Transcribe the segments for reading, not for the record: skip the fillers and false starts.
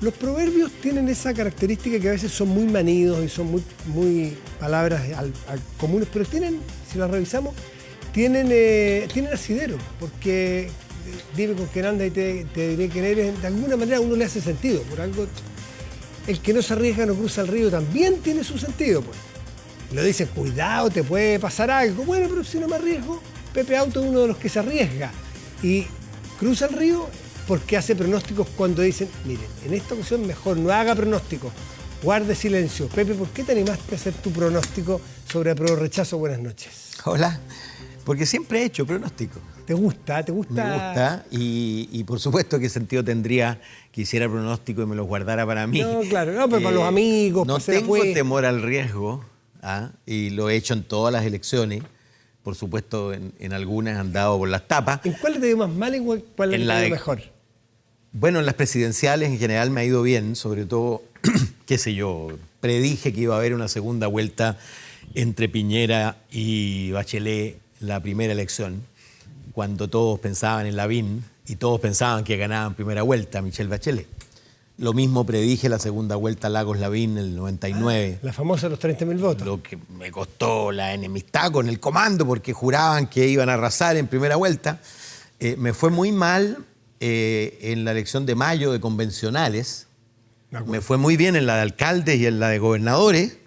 Los proverbios tienen esa característica que a veces son muy manidos y son muy palabras comunes, pero tienen, si las revisamos, tienen asidero, porque dime con quién andas y te diré quién eres, de alguna manera a uno le hace sentido, por algo. El que no se arriesga no cruza el río también tiene su sentido, pues. Lo dicen, cuidado, te puede pasar algo. Bueno, pero si no me arriesgo, Pepe Auto es uno de los que se arriesga y cruza el río porque hace pronósticos cuando dicen, miren, en esta ocasión mejor no haga pronóstico, guarde silencio. Pepe, ¿por qué te animaste a hacer tu pronóstico sobre apruebo rechazo? Buenas noches. Hola, porque siempre he hecho pronóstico. ¿Te gusta? Me gusta y por supuesto qué sentido tendría que hiciera pronóstico y me lo guardara para mí. No, claro, no, pero para los amigos. No tengo temor al riesgo, y lo he hecho en todas las elecciones. Por supuesto, en algunas han dado por las tapas. ¿En cuál te dio más mal y cuál te dio mejor? Bueno, en las presidenciales en general me ha ido bien, sobre todo, qué sé yo, predije que iba a haber una segunda vuelta entre Piñera y Bachelet, la primera elección, cuando todos pensaban en Lavín y todos pensaban que ganaban primera vuelta Michelle Bachelet. Lo mismo predije la segunda vuelta a Lagos-Lavín en el 99. La famosa de los 30.000 votos. Lo que me costó la enemistad con el comando porque juraban que iban a arrasar en primera vuelta. Me fue muy mal en la elección de mayo de convencionales. Me fue muy bien en la de alcaldes y en la de gobernadores,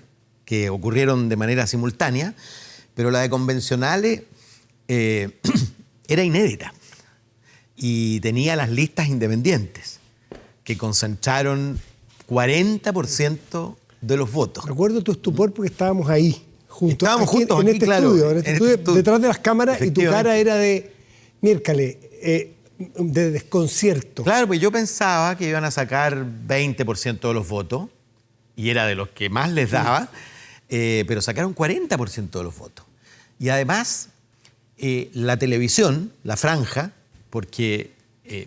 que ocurrieron de manera simultánea, pero la de convencionales era inédita y tenía las listas independientes, que concentraron 40% de los votos. Recuerdo tu estupor porque estábamos ahí, juntos. Estábamos juntos en aquí, este claro, estudio, detrás de las cámaras, y tu cara era de, miércale, de desconcierto. Claro, pues yo pensaba que iban a sacar 20% de los votos, y era de los que más les daba, pero sacaron 40% de los votos. Y además, la televisión, la franja, porque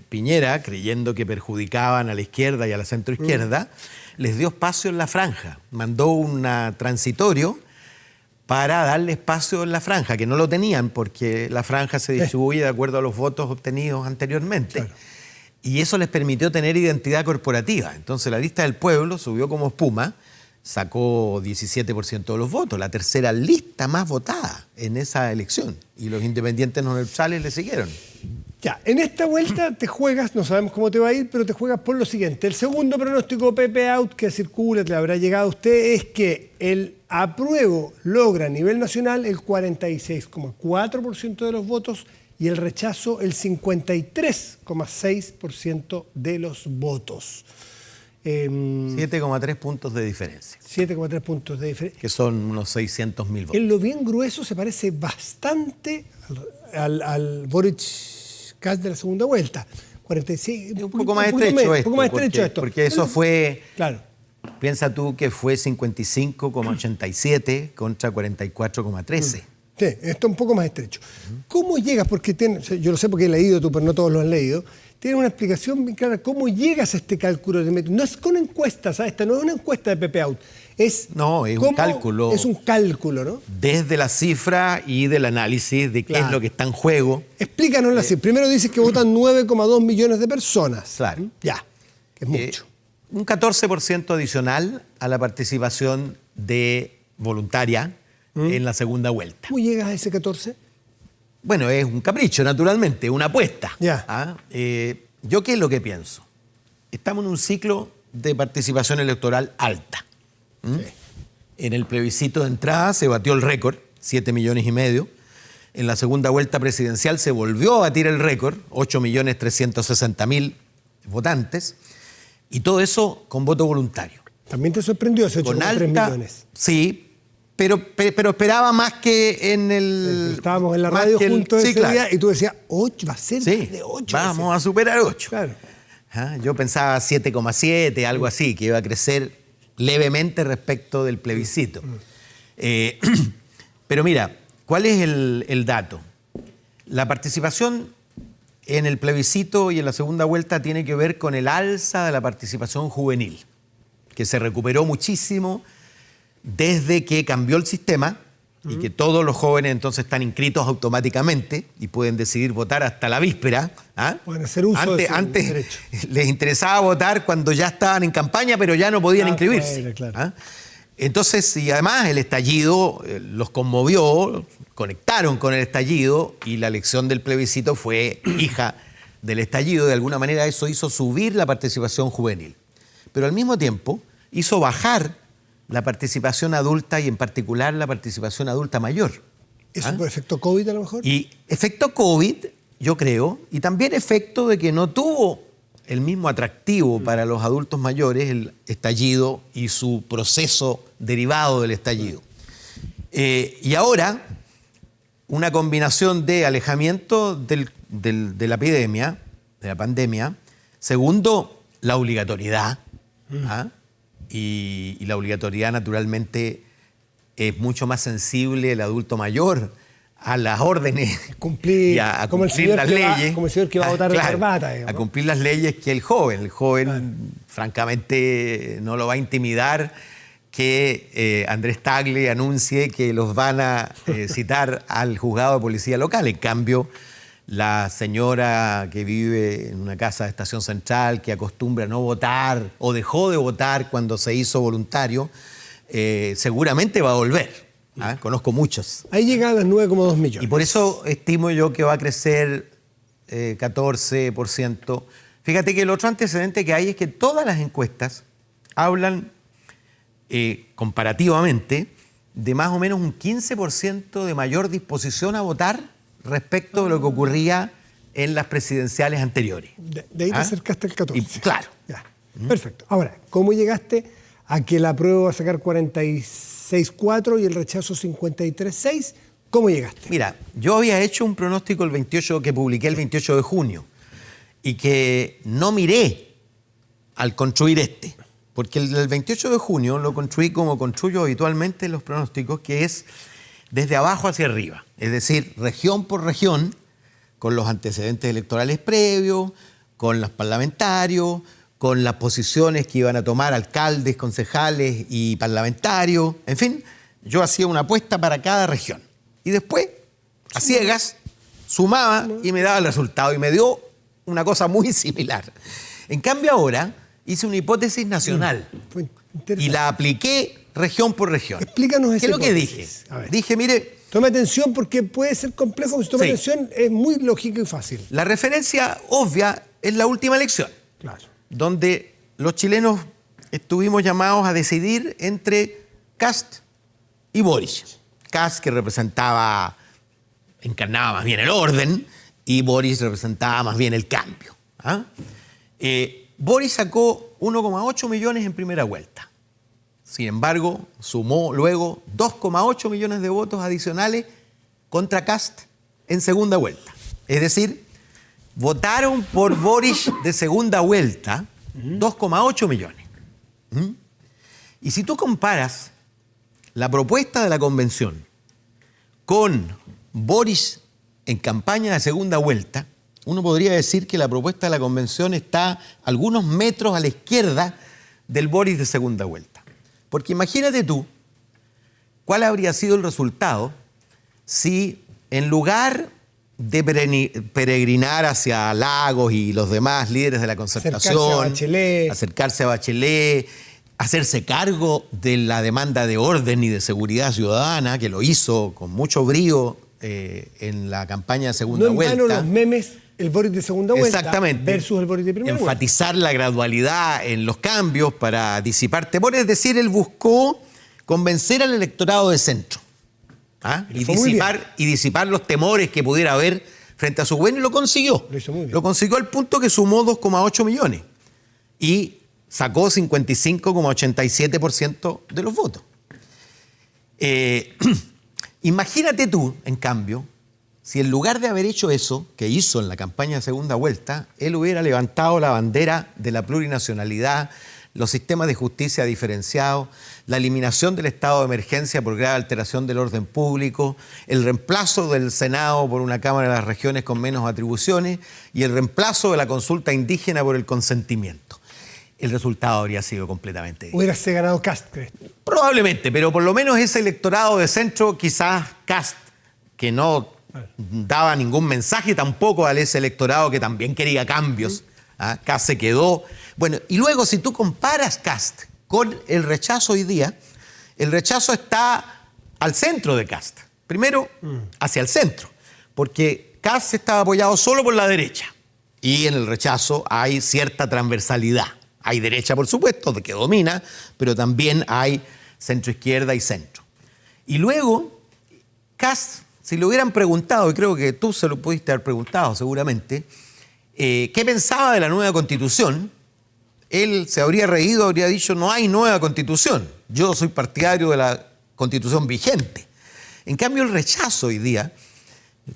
Piñera, creyendo que perjudicaban a la izquierda y a la centroizquierda, les dio espacio en la franja. Mandó un transitorio para darle espacio en la franja, que no lo tenían porque la franja se distribuye de acuerdo a los votos obtenidos anteriormente. Claro. Y eso les permitió tener identidad corporativa. Entonces la lista del pueblo subió como espuma, sacó 17% de los votos, la tercera lista más votada en esa elección. Y los independientes no neutrales le siguieron. Ya, en esta vuelta te juegas, no sabemos cómo te va a ir, pero te juegas por lo siguiente. El segundo pronóstico Pepe Out que circula, te habrá llegado a usted, es que el apruebo logra a nivel nacional el 46,4% de los votos y el rechazo el 53,6% de los votos. 7,3 puntos de diferencia. 7,3 puntos de diferencia. Que son unos 600.000 votos. En lo bien grueso se parece bastante al Boric Kass de la segunda vuelta. 46, un poco más estrecho esto. Un poco más estrecho esto. Porque eso fue... Claro. Piensa tú que fue 55,87 contra 44,13. Sí, esto es un poco más estrecho. ¿Cómo llegas? Porque yo lo sé porque he leído tú, pero no todos lo han leído. Tiene una explicación bien clara. ¿Cómo llegas a este cálculo de método? No es con encuestas, ¿sabes? Esta no es una encuesta de Pepe Out. No, es un cálculo. Es un cálculo, ¿no? Desde la cifra y del análisis de qué es lo que está en juego. Explícanos la cifra. Primero dices que votan 9,2 millones de personas. Claro. Ya, que es mucho. Un 14% adicional a la participación de voluntaria en la segunda vuelta. ¿Cómo llegas a ese 14? Bueno, es un capricho, naturalmente, una apuesta. Ya. ¿Yo qué es lo que pienso? Estamos en un ciclo de participación electoral alta. Sí. En el plebiscito de entrada se batió el récord, 7,5 millones. En la segunda vuelta presidencial se volvió a batir el récord, 8,360,000 votantes. Y todo eso con voto voluntario. ¿También te sorprendió ese 8,3 millones? Sí, pero esperaba más que en el... Estábamos en la radio juntos ese día y tú decías, 8, va a ser más de 8. Vamos a superar 8. Claro. Yo pensaba 7,7, algo así, que iba a crecer levemente respecto del plebiscito. Pero mira, ¿cuál es el dato? La participación en el plebiscito y en la segunda vuelta tiene que ver con el alza de la participación juvenil, que se recuperó muchísimo desde que cambió el sistema y que todos los jóvenes entonces están inscritos automáticamente y pueden decidir votar hasta la víspera. ¿Ah? Pueden hacer uso de su antes derecho. les interesaba votar cuando ya estaban en campaña, pero ya no podían inscribirse. Fuera, claro. ¿Ah? Entonces, y además el estallido los conmovió, conectaron con el estallido y la elección del plebiscito fue hija del estallido. De alguna manera eso hizo subir la participación juvenil. Pero al mismo tiempo hizo bajar la participación adulta y en particular la participación adulta mayor. ¿Eso por efecto COVID a lo mejor? Y efecto COVID, yo creo, y también efecto de que no tuvo el mismo atractivo para los adultos mayores el estallido y su proceso derivado del estallido. Y ahora, una combinación de alejamiento de la epidemia, de la pandemia, segundo, la obligatoriedad, ¿ah? Y la obligatoriedad naturalmente es mucho más sensible el adulto mayor a las órdenes cumplir, y a como cumplir las leyes. Como el señor que va a votar de corbata. A cumplir las leyes que el joven. El joven, francamente, no lo va a intimidar que Andrés Tagle anuncie que los van a citar al juzgado de policía local. En cambio, la señora que vive en una casa de Estación Central, que acostumbra a no votar o dejó de votar cuando se hizo voluntario, seguramente va a volver. ¿Ah? Conozco muchos. Ahí llega a las 9,2 millones. Y por eso estimo yo que va a crecer 14%. Fíjate que el otro antecedente que hay es que todas las encuestas hablan comparativamente de más o menos un 15% de mayor disposición a votar respecto de lo que ocurría en las presidenciales anteriores. De ahí te acercaste al 14. Y, claro. Ya. Perfecto. Ahora, ¿cómo llegaste a que la prueba va a sacar 46,4 y el rechazo 53,6? ¿Cómo llegaste? Mira, yo había hecho un pronóstico que publiqué el 28 de junio y que no miré al construir este, porque el 28 de junio lo construí como construyo habitualmente los pronósticos, que es desde abajo hacia arriba, es decir, región por región, con los antecedentes electorales previos, con los parlamentarios, con las posiciones que iban a tomar alcaldes, concejales y parlamentarios. En fin, yo hacía una apuesta para cada región. Y después, a ciegas, sumaba y me daba el resultado. Y me dio una cosa muy similar. En cambio ahora, hice una hipótesis nacional y la apliqué región por región. Explícanos ¿Qué es lo que dije? Dije, mire... Tome atención porque puede ser complejo, pero si toma atención es muy lógico y fácil. La referencia obvia es la última elección. Claro. Donde los chilenos estuvimos llamados a decidir entre Kast y Boric. Kast, que encarnaba más bien el orden, y Boric representaba más bien el cambio. ¿Ah? Boric sacó 1,8 millones en primera vuelta. Sin embargo, sumó luego 2,8 millones de votos adicionales contra Kast en segunda vuelta. Es decir, votaron por Boric de segunda vuelta 2,8 millones. Y si tú comparas la propuesta de la convención con Boric en campaña de segunda vuelta, uno podría decir que la propuesta de la convención está algunos metros a la izquierda del Boric de segunda vuelta. Porque imagínate tú cuál habría sido el resultado si en lugar de peregrinar hacia Lagos y los demás líderes de la Concertación, acercarse a Bachelet, hacerse cargo de la demanda de orden y de seguridad ciudadana, que lo hizo con mucho brío en la campaña de segunda vuelta. No en vano los memes, el Boric de segunda vuelta versus el Boric de primera vuelta. Enfatizar la gradualidad en los cambios para disipar temores. Es decir, él buscó convencer al electorado de centro. ¿Ah? Y disipar los temores que pudiera haber frente a su gobierno, y lo consiguió. Lo consiguió al punto que sumó 2,8 millones y sacó 55,87% de los votos. Imagínate tú, en cambio, si en lugar de haber hecho eso que hizo en la campaña de segunda vuelta, él hubiera levantado la bandera de la plurinacionalidad, los sistemas de justicia diferenciados, la eliminación del estado de emergencia por grave alteración del orden público, el reemplazo del Senado por una Cámara de las Regiones con menos atribuciones y el reemplazo de la consulta indígena por el consentimiento. el resultado habría sido completamente distinto. Hubiérase ganado Kast, ¿crees? Probablemente, pero por lo menos ese electorado de centro, quizás Kast, que no daba ningún mensaje tampoco a ese electorado que también quería cambios. Kast se quedó. Bueno, y luego si tú comparas Kast con el rechazo hoy día, el rechazo está al centro de Kast. Primero, hacia el centro, porque Kast estaba apoyado solo por la derecha y en el rechazo hay cierta transversalidad. Hay derecha, por supuesto, que domina, pero también hay centro-izquierda y centro. Y luego, Kast, si le hubieran preguntado, y creo que tú se lo pudiste haber preguntado seguramente, ¿qué pensaba de la nueva Constitución? Él se habría reído, habría dicho, no hay nueva Constitución. Yo soy partidario de la Constitución vigente. En cambio, el rechazo hoy día,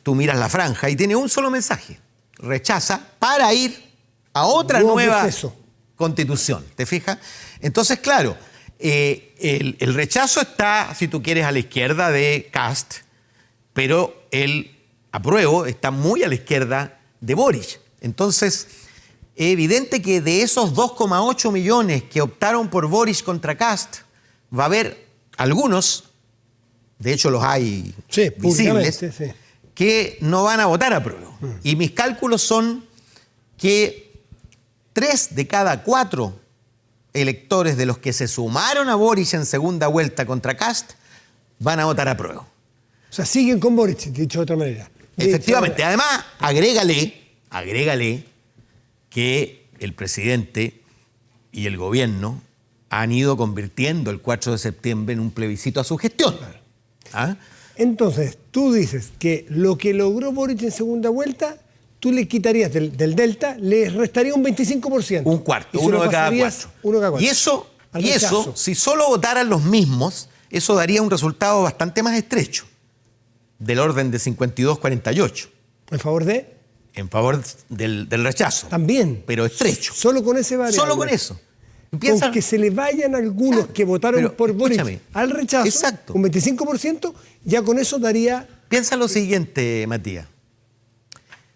tú miras la franja y tiene un solo mensaje. Rechaza para ir a otra nueva Constitución. ¿Te fijas? Entonces, claro, el rechazo está, si tú quieres, a la izquierda de Kast, pero el apruebo está muy a la izquierda de Boric. Entonces, es evidente que de esos 2,8 millones que optaron por Boric contra Kast, va a haber algunos, de hecho los hay visibles, que no van a votar apruebo. Y mis cálculos son que 3 de cada 4 electores de los que se sumaron a Boric en segunda vuelta contra Kast van a votar apruebo. O sea, siguen con Boric, dicho de otra manera. Efectivamente. Además, agrégale que el presidente y el gobierno han ido convirtiendo el 4 de septiembre en un plebiscito a su gestión. Claro. Entonces, tú dices que lo que logró Boric en segunda vuelta, tú le quitarías del Delta, le restaría un 25%. Un cuarto, uno de cada 4. Y eso, si solo votaran los mismos, eso daría un resultado bastante más estrecho, del orden de 52-48. ¿En favor de? En favor del rechazo. También. Pero estrecho. Solo con ese variable. Solo con eso. Con que se le vayan algunos que votaron por Boric al rechazo, exacto, un 25%, ya con eso daría... Piensa lo siguiente, Matías.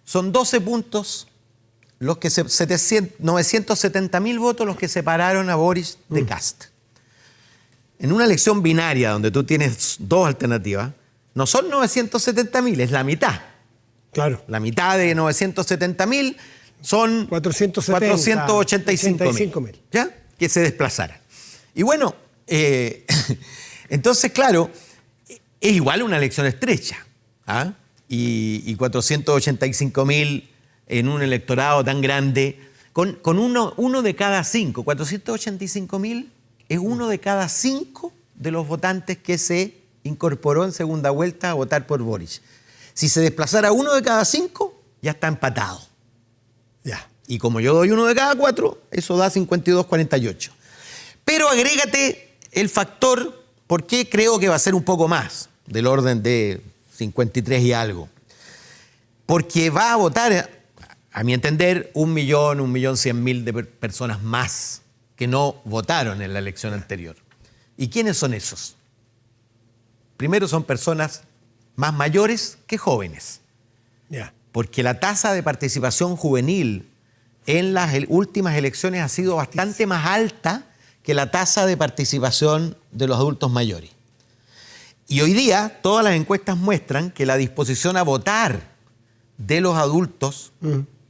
Son 12 puntos, los que 970.000 votos los que separaron a Boric de Kast. En una elección binaria donde tú tienes dos alternativas, no son 970.000, es la mitad. Claro. La mitad de 970.000 son 485.000. ¿Ya? Que se desplazaran. Y bueno, entonces, claro, es igual una elección estrecha. Y 485.000 en un electorado tan grande, con uno de cada 5. 485.000 es uno de cada 5 de los votantes que se incorporó en segunda vuelta a votar por Boric. Si se desplazara uno de cada 5, ya está empatado. Ya. Y como yo doy uno de cada 4, eso da 52-48. Pero agrégate el factor, porque creo que va a ser un poco más, del orden de 53 y algo. Porque va a votar, a mi entender, 1.100.000 de personas más que no votaron en la elección anterior. ¿Y quiénes son esos? Primero son personas más mayores que jóvenes. Ya. Porque la tasa de participación juvenil en las últimas elecciones ha sido bastante más alta que la tasa de participación de los adultos mayores. Y hoy día todas las encuestas muestran que la disposición a votar de los adultos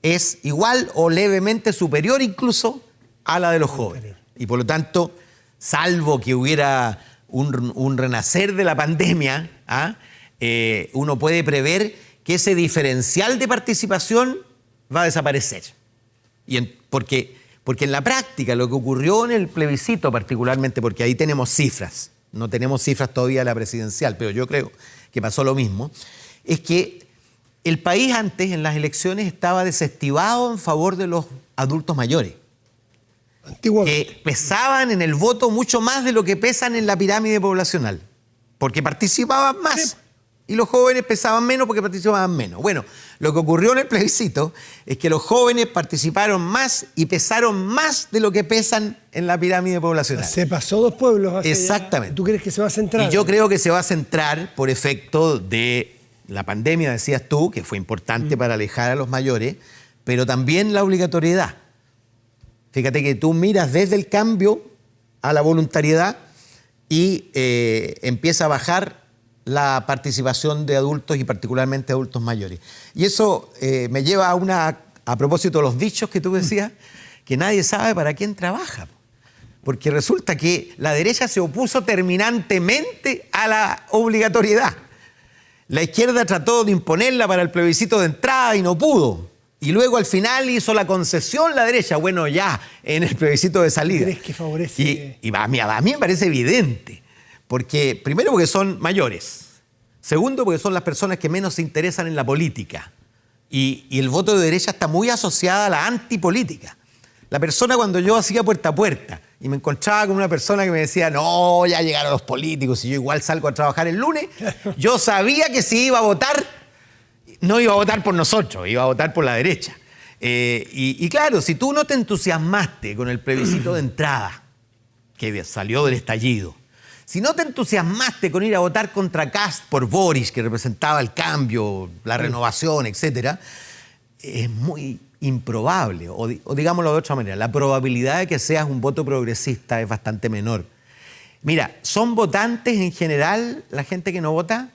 es igual o levemente superior incluso a la de los jóvenes. Y por lo tanto, salvo que hubiera un renacer de la pandemia, uno puede prever que ese diferencial de participación va a desaparecer. Porque en la práctica lo que ocurrió en el plebiscito particularmente, porque ahí tenemos cifras, no tenemos cifras todavía de la presidencial, pero yo creo que pasó lo mismo, es que el país antes en las elecciones estaba desestimado en favor de los adultos mayores, que pesaban en el voto mucho más de lo que pesan en la pirámide poblacional, porque participaban más. Sí. Y los jóvenes pesaban menos porque participaban menos. Bueno, lo que ocurrió en el plebiscito es que los jóvenes participaron más y pesaron más de lo que pesan en la pirámide poblacional. Se pasó 2 pueblos. Exactamente. ¿Tú crees que se va a centrar? Y yo creo que se va a centrar por efecto de la pandemia, decías tú, que fue importante para alejar a los mayores, pero también la obligatoriedad. Fíjate que tú miras desde el cambio a la voluntariedad y empieza a bajar la participación de adultos y particularmente adultos mayores. Y eso me lleva a propósito de los dichos que tú decías, que nadie sabe para quién trabaja. Porque resulta que la derecha se opuso terminantemente a la obligatoriedad. La izquierda trató de imponerla para el plebiscito de entrada y no pudo. Y luego al final hizo la concesión la derecha, bueno, ya, en el plebiscito de salida. ¿Crees que favorece? Y a mí me parece evidente. Porque, primero, porque son mayores. Segundo, porque son las personas que menos se interesan en la política. Y el voto de derecha está muy asociado a la antipolítica. La persona, cuando yo hacía puerta a puerta y me encontraba con una persona que me decía, no, ya llegaron los políticos y yo igual salgo a trabajar el lunes, yo sabía que si iba a votar, no iba a votar por nosotros, iba a votar por la derecha. Y claro, si tú no te entusiasmaste con el plebiscito de entrada que salió del estallido, si no te entusiasmaste con ir a votar contra Kast por Boris, que representaba el cambio, la renovación, etc., es muy improbable, o digámoslo de otra manera, la probabilidad de que seas un voto progresista es bastante menor. Mira, son votantes en general, la gente que no vota,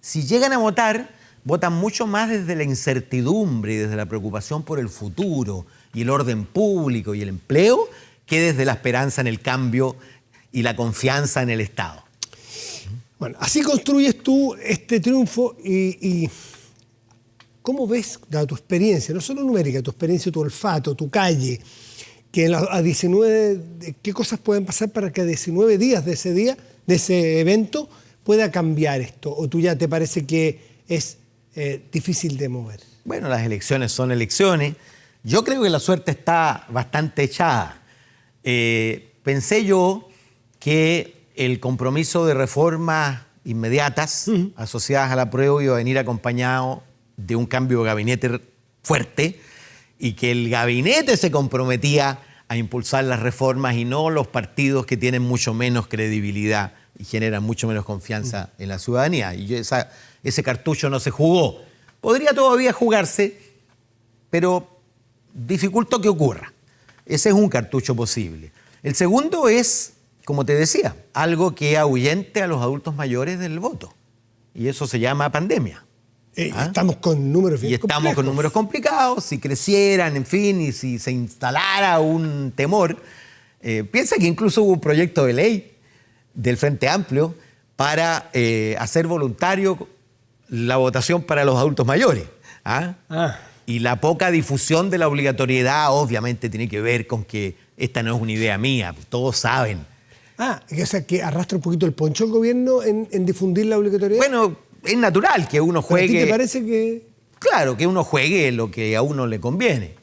si llegan a votar, votan mucho más desde la incertidumbre y desde la preocupación por el futuro y el orden público y el empleo, que desde la esperanza en el cambio y la confianza en el Estado. Bueno, así construyes tú este triunfo y ¿cómo ves, dada tu experiencia, no solo numérica, tu experiencia, tu olfato, tu calle, que a 19, qué cosas pueden pasar para que a 19 días de ese evento, pueda cambiar esto? ¿O tú ya te parece que es difícil de mover? Bueno, las elecciones son elecciones. Yo creo que la suerte está bastante echada. Pensé yo que el compromiso de reformas inmediatas asociadas a la apruebo iba a venir acompañado de un cambio de gabinete fuerte y que el gabinete se comprometía a impulsar las reformas y no los partidos que tienen mucho menos credibilidad y generan mucho menos confianza en la ciudadanía. Y ese cartucho no se jugó. Podría todavía jugarse, pero dificulto que ocurra. Ese es un cartucho posible. El segundo es, como te decía, algo que ahuyente a los adultos mayores del voto. Y eso se llama pandemia. Estamos con números bien complejos. Estamos con números complicados. Si crecieran, en fin, y si se instalara un temor. Piensa que incluso hubo un proyecto de ley del Frente Amplio para hacer voluntario la votación para los adultos mayores. Y la poca difusión de la obligatoriedad obviamente tiene que ver con que esta no es una idea mía, todos saben. O sea, que arrastra un poquito el poncho el gobierno en difundir la obligatoriedad. Bueno, es natural que uno juegue... ¿Pero a ti te parece que...? Claro, que uno juegue lo que a uno le conviene.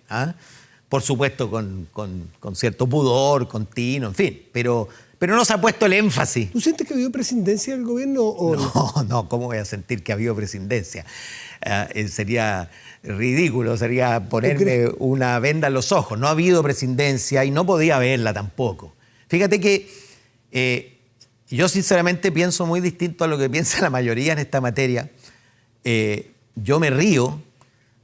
Por supuesto, con cierto pudor, con tino, en fin. Pero no se ha puesto el énfasis. ¿Tú sientes que ha habido presidencia del gobierno o no? ¿Cómo voy a sentir que ha habido presidencia? Sería ridículo, sería ponerme una venda en los ojos. No ha habido presidencia y no podía haberla tampoco. Fíjate que yo sinceramente pienso muy distinto a lo que piensa la mayoría en esta materia. Yo me río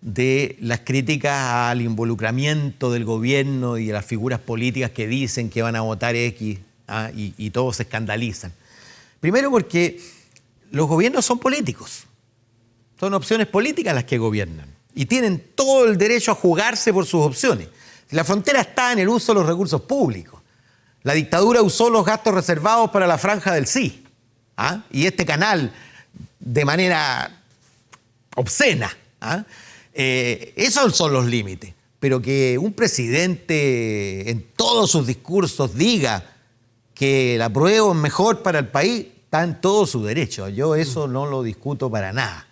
de las críticas al involucramiento del gobierno y de las figuras políticas que dicen que van a votar X y todos se escandalizan. Primero porque los gobiernos son políticos. Son opciones políticas las que gobiernan y tienen todo el derecho a jugarse por sus opciones. La frontera está en el uso de los recursos públicos. La dictadura usó los gastos reservados para la franja del sí. Y este canal de manera obscena. Esos son los límites. Pero que un presidente en todos sus discursos diga que el apruebo es mejor para el país, está en todo su derecho. Yo eso no lo discuto para nada.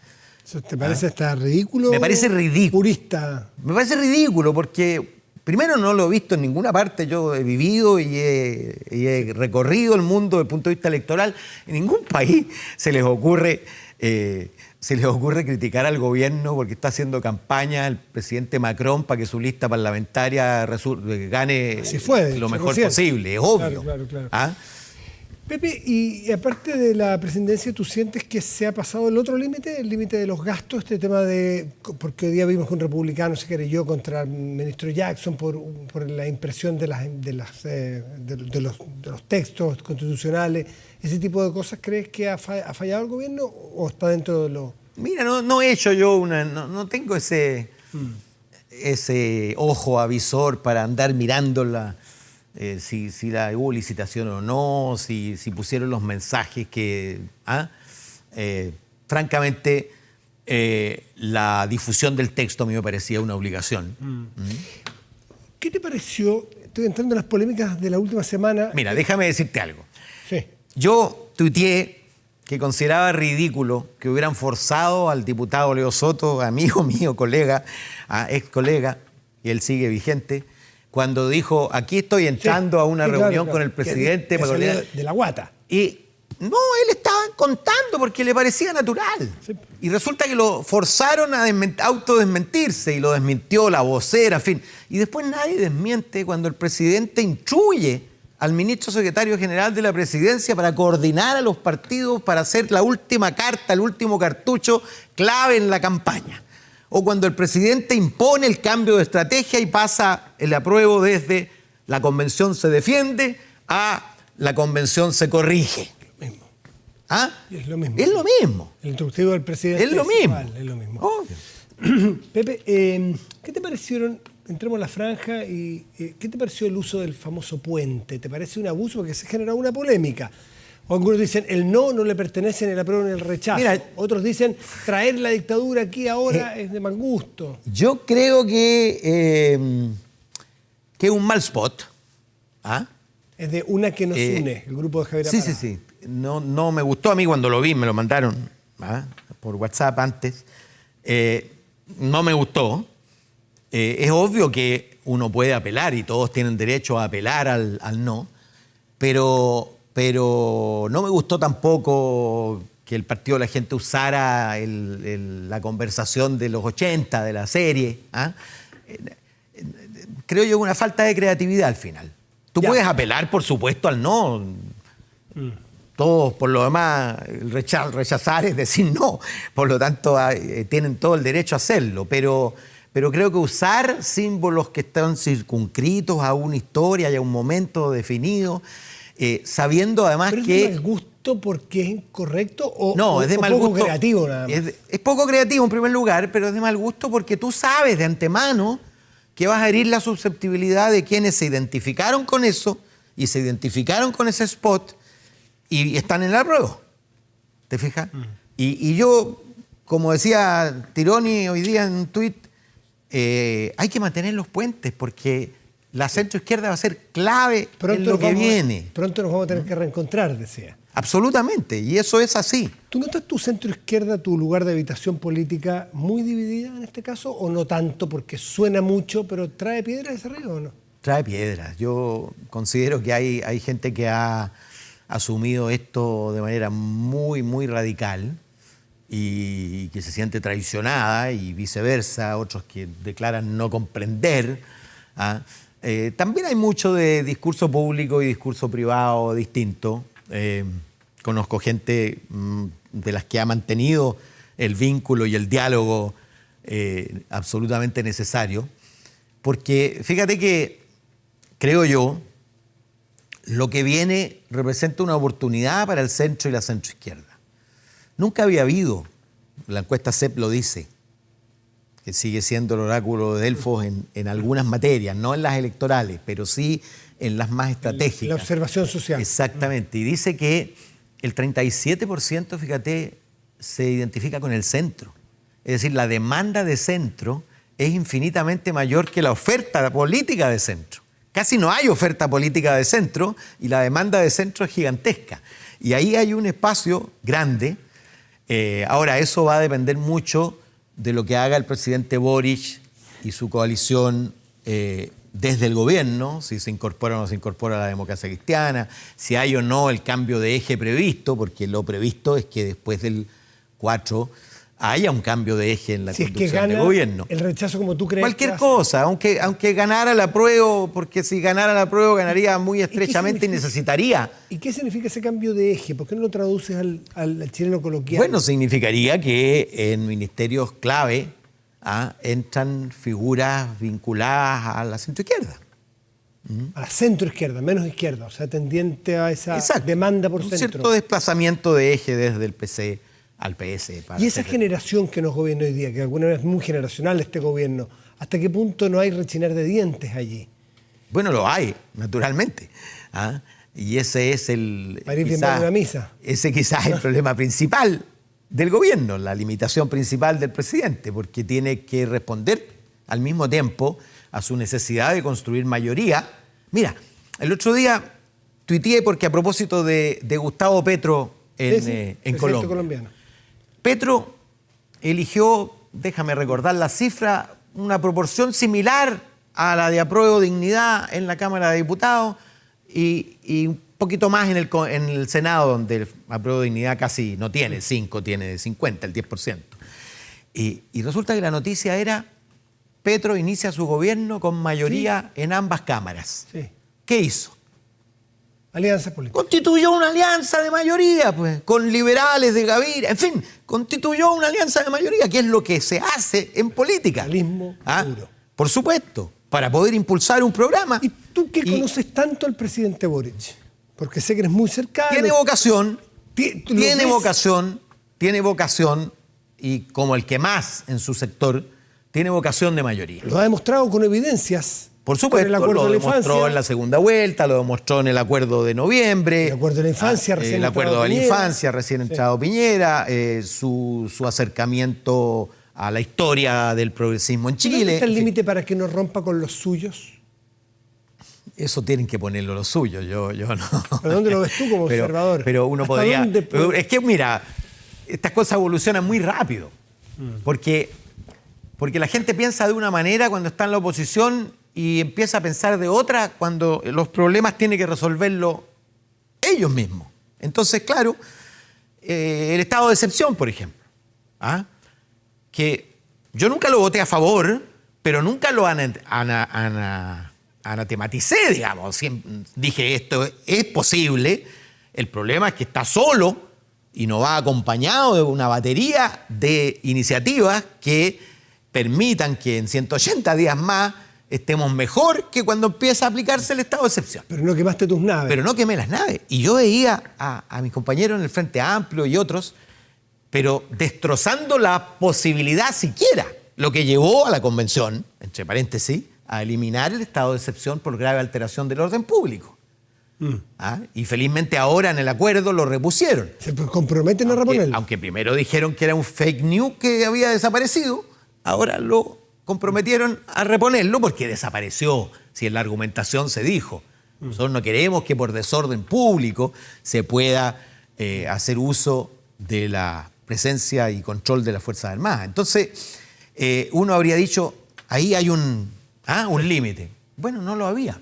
¿Eso te parece hasta ridículo? Me parece ridículo. Purista. Me parece ridículo porque, primero, no lo he visto en ninguna parte. Yo he vivido y he recorrido el mundo desde el punto de vista electoral. En ningún país se les ocurre criticar al gobierno porque está haciendo campaña el presidente Macron para que su lista parlamentaria gane lo mejor posible. Es obvio. Claro. Pepe, y aparte de la presidencia, ¿tú sientes que se ha pasado el otro límite, el límite de los gastos, este tema de, porque hoy día vimos que un republicano se querelló contra el ministro Jackson por la impresión de los textos constitucionales, ese tipo de cosas? ¿Crees que ha fallado el gobierno o está dentro de lo...? Mira, no he hecho yo no tengo ese ojo avisor para andar mirándola. Si hubo licitación o no, si pusieron los mensajes que... francamente, la difusión del texto a mí me parecía una obligación. ¿Qué te pareció? Estoy entrando en las polémicas de la última semana. Mira, déjame decirte algo. Sí. Yo tuiteé que consideraba ridículo que hubieran forzado al diputado Leo Soto, amigo mío, colega, ex colega, y él sigue vigente, cuando dijo, aquí estoy entrando a una reunión con el presidente. De la guata. Y no, él estaba contando porque le parecía natural. Sí. Y resulta que lo forzaron a autodesmentirse y lo desmintió la vocera, en fin. Y después nadie desmiente cuando el presidente instruye al ministro secretario general de la presidencia para coordinar a los partidos para hacer la última carta, el último cartucho clave en la campaña. O cuando el presidente impone el cambio de estrategia y pasa el apruebo desde la convención se defiende a la convención se corrige. Lo mismo. ¿Ah? Es lo mismo. Es lo mismo. El instructivo del presidente es lo mismo. Igual, es lo mismo. Obvio. Pepe, ¿qué te parecieron? Entremos a la franja y ¿qué te pareció el uso del famoso puente? ¿Te parece un abuso? Porque se generó una polémica. O algunos dicen, el no le pertenece ni el apruebo ni el rechazo. Mira, otros dicen, traer la dictadura aquí ahora es de mal gusto. Yo creo que es un mal spot. Es de una que nos une, el grupo de Javier Aparra. Sí. No me gustó a mí cuando lo vi, me lo mandaron por WhatsApp antes. No me gustó. Es obvio que uno puede apelar y todos tienen derecho a apelar al no, pero no me gustó tampoco que el Partido de la Gente usara la conversación de los 80, de la serie. Creo yo una falta de creatividad al final. Tú puedes apelar, por supuesto, al no. Todos, por lo demás, rechazar es decir no. Por lo tanto, tienen todo el derecho a hacerlo. Pero creo que usar símbolos que están circunscritos a una historia y a un momento definido, sabiendo además ¿Pero que... ¿Es de mal gusto porque es incorrecto es de mal poco gusto, creativo nada más? Es poco creativo en primer lugar, pero es de mal gusto porque tú sabes de antemano que vas a herir la susceptibilidad de quienes se identificaron con eso y se identificaron con ese spot y están en el apruebo. ¿Te fijas? Y yo, como decía Tironi hoy día en un tuit, hay que mantener los puentes porque la centroizquierda va a ser clave en lo que viene. Pronto nos vamos a tener que reencontrar, decía. Absolutamente, y eso es así. ¿Tú notas tu centroizquierda, tu lugar de habitación política, muy dividida en este caso o no tanto porque suena mucho, pero trae piedras ese río o no? Trae piedras. Yo considero que hay gente que ha asumido esto de manera muy, muy radical y que se siente traicionada y viceversa, otros que declaran no comprender. También hay mucho de discurso público y discurso privado distinto. Conozco gente de las que ha mantenido el vínculo y el diálogo absolutamente necesario, porque fíjate que, creo yo, lo que viene representa una oportunidad para el centro y la centroizquierda. Nunca había habido, la encuesta CEP lo dice, que sigue siendo el oráculo de Delfos en algunas materias, no en las electorales, pero sí en las más estratégicas. La observación social. Exactamente. Y dice que el 37%, fíjate, se identifica con el centro. Es decir, la demanda de centro es infinitamente mayor que la oferta política de centro. Casi no hay oferta política de centro y la demanda de centro es gigantesca. Y ahí hay un espacio grande. Ahora, eso va a depender mucho de lo que haga el presidente Boric y su coalición desde el gobierno, si se incorpora o no se incorpora la democracia cristiana, si hay o no el cambio de eje previsto, porque lo previsto es que después del 4 haya un cambio de eje en la Si es que conducción del gana gobierno. el rechazo como tú crees. Cualquier que hace. cosa, aunque ganara la prueba, porque si ganara la prueba ganaría muy estrechamente y necesitaría. ¿Y qué significa ese cambio de eje? ¿Por qué no lo traduces al chileno coloquial? Bueno, significaría que en ministerios clave entran figuras vinculadas a la centroizquierda. A la centroizquierda, menos izquierda, o sea, tendiente a esa demanda por un centro. cierto desplazamiento de eje desde el PC al PS. Y esa generación que nos gobierna hoy día, que alguna vez es muy generacional este gobierno, ¿hasta qué punto no hay rechinar de dientes allí? Bueno, lo hay, naturalmente. Y ese es Para ir bien a una misa. Ese quizás es el problema principal del gobierno, la limitación principal del presidente, porque tiene que responder al mismo tiempo a su necesidad de construir mayoría. Mira, el otro día tuiteé porque a propósito de Gustavo Petro en Colombia. Colombiano. Petro eligió, déjame recordar la cifra, una proporción similar a la de Apruebo Dignidad en la Cámara de Diputados y un poquito más en el Senado, donde el Apruebo Dignidad casi no tiene 5, tiene 50, el 10%. Y resulta que la noticia era: Petro inicia su gobierno con mayoría en ambas cámaras. Sí. ¿Qué hizo? Alianza política. Constituyó una alianza de mayoría, pues, con liberales de Gaviria. En fin, constituyó una alianza de mayoría, que es lo que se hace en política. Socialismo puro. Por supuesto, para poder impulsar un programa. ¿Y tú que conoces tanto al presidente Boric? Porque sé que eres muy cercano. Tiene vocación, ¿Tiene vocación, y como el que más en su sector, tiene vocación de mayoría. Lo ha demostrado con evidencias. Por supuesto, el acuerdo lo de la demostró infancia. en la segunda vuelta, lo demostró en el acuerdo de noviembre. El acuerdo de la infancia, recién el acuerdo entrado de la Piñera. infancia, recién entrado Piñera, su acercamiento a la historia del progresismo en ¿Dónde Chile. está el En fin, límite para que no rompa con los suyos? eso tienen que ponerlo los suyos, yo no. ¿Pero dónde lo ves tú como observador? Pero uno ¿Hasta podría. dónde puede? Es que, mira, estas cosas evolucionan muy rápido. Porque la gente piensa de una manera cuando está en la oposición y empieza a pensar de otra cuando los problemas tienen que resolverlo ellos mismos. Entonces, claro, el estado de excepción, por ejemplo, que yo nunca lo voté a favor, pero nunca lo anatematicé, digamos. Dije, esto es posible. El problema es que está solo y no va acompañado de una batería de iniciativas que permitan que en 180 días más estemos mejor que cuando empieza a aplicarse el estado de excepción. Pero no quemaste tus naves. Pero no quemé las naves. Y yo veía a mis compañeros en el Frente Amplio y otros, pero destrozando la posibilidad siquiera, lo que llevó a la convención, entre paréntesis, a eliminar el estado de excepción por grave alteración del orden público. Y felizmente ahora en el acuerdo lo repusieron. ¿Se comprometen a reponerlo? Aunque primero dijeron que era un fake news que había desaparecido, ahora lo comprometieron a reponerlo porque desapareció, si en la argumentación se dijo. Nosotros no queremos que por desorden público se pueda hacer uso de la presencia y control de las Fuerzas Armadas. Entonces, uno habría dicho, ahí hay un límite. Bueno, no lo había.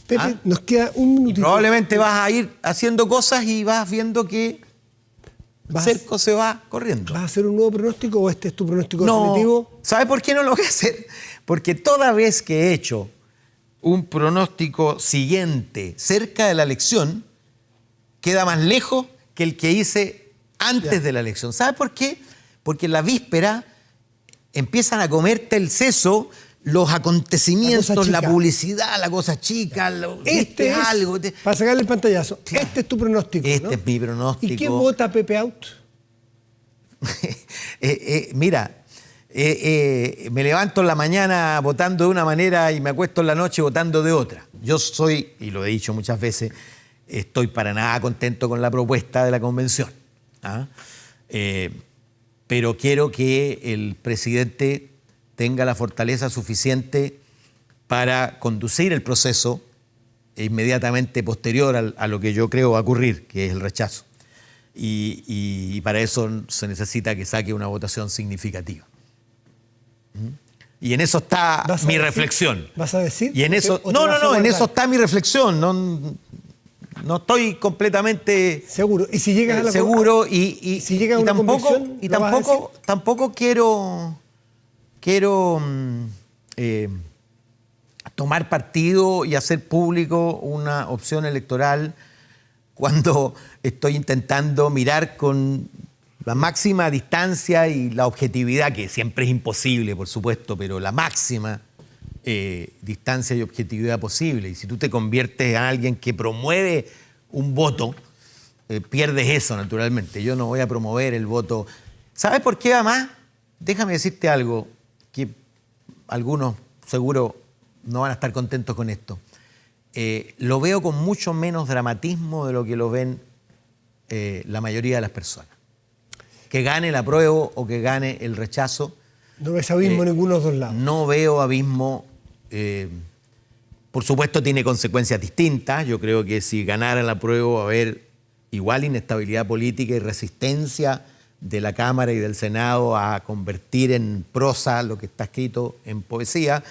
Pepe, nos queda un minutito. Probablemente vas a ir haciendo cosas y vas viendo que cerco se va corriendo. ¿Vas a hacer un nuevo pronóstico o este es tu pronóstico definitivo? ¿Sabe por qué no lo voy a hacer? Porque toda vez que he hecho un pronóstico siguiente cerca de la elección, queda más lejos que el que hice antes de la elección. ¿Sabe por qué? Porque en la víspera empiezan a comerte el seso los acontecimientos, la publicidad, la cosa chica, Este es algo. Para sacarle el pantallazo. Claro. Este es tu pronóstico, ¿no? Este es mi pronóstico. ¿Y quién vota Pepe Out? Mira, me levanto en la mañana votando de una manera y me acuesto en la noche votando de otra. Yo soy, y lo he dicho muchas veces, estoy para nada contento con la propuesta de la convención. Pero quiero que el presidente tenga la fortaleza suficiente para conducir el proceso inmediatamente posterior a lo que yo creo va a ocurrir, que es el rechazo. Y para eso se necesita que saque una votación significativa. Y en eso está mi reflexión. ¿Vas a decir? Y en eso, no, en eso está mi reflexión. no estoy completamente Seguro. Y si llegas a la seguro y si llega a una convicción, ¿lo vas a decir? Tampoco quiero tomar partido y hacer público una opción electoral cuando estoy intentando mirar con la máxima distancia y la objetividad, que siempre es imposible, por supuesto, pero la máxima distancia y objetividad posible. Y si tú te conviertes en alguien que promueve un voto, pierdes eso, naturalmente. Yo no voy a promover el voto. ¿Sabes por qué, además? Déjame decirte algo que algunos seguro no van a estar contentos con esto. Lo veo con mucho menos dramatismo de lo que lo ven la mayoría de las personas. Que gane el apruebo o que gane el rechazo. No ves abismo en ninguno de los dos lados. No veo abismo. Por supuesto tiene consecuencias distintas. Yo creo que si ganara el apruebo va a haber igual inestabilidad política y resistencia de la Cámara y del Senado a convertir en prosa lo que está escrito en poesía.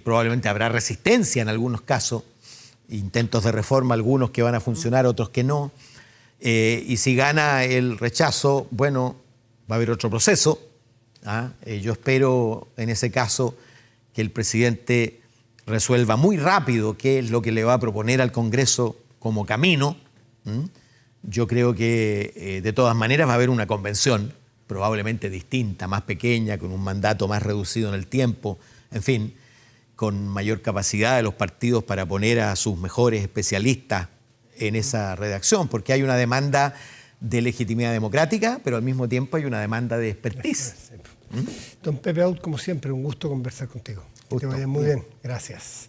Probablemente habrá resistencia en algunos casos, intentos de reforma, algunos que van a funcionar, otros que no. Y si gana el rechazo, bueno, va a haber otro proceso. Yo espero en ese caso que el presidente resuelva muy rápido qué es lo que le va a proponer al Congreso como camino. Yo creo que de todas maneras va a haber una convención, probablemente distinta, más pequeña, con un mandato más reducido en el tiempo, en fin, con mayor capacidad de los partidos para poner a sus mejores especialistas en esa redacción, porque hay una demanda de legitimidad democrática, pero al mismo tiempo hay una demanda de expertise. Don Pepe Out, como siempre, un gusto conversar contigo. Que te vaya muy bien. Gracias.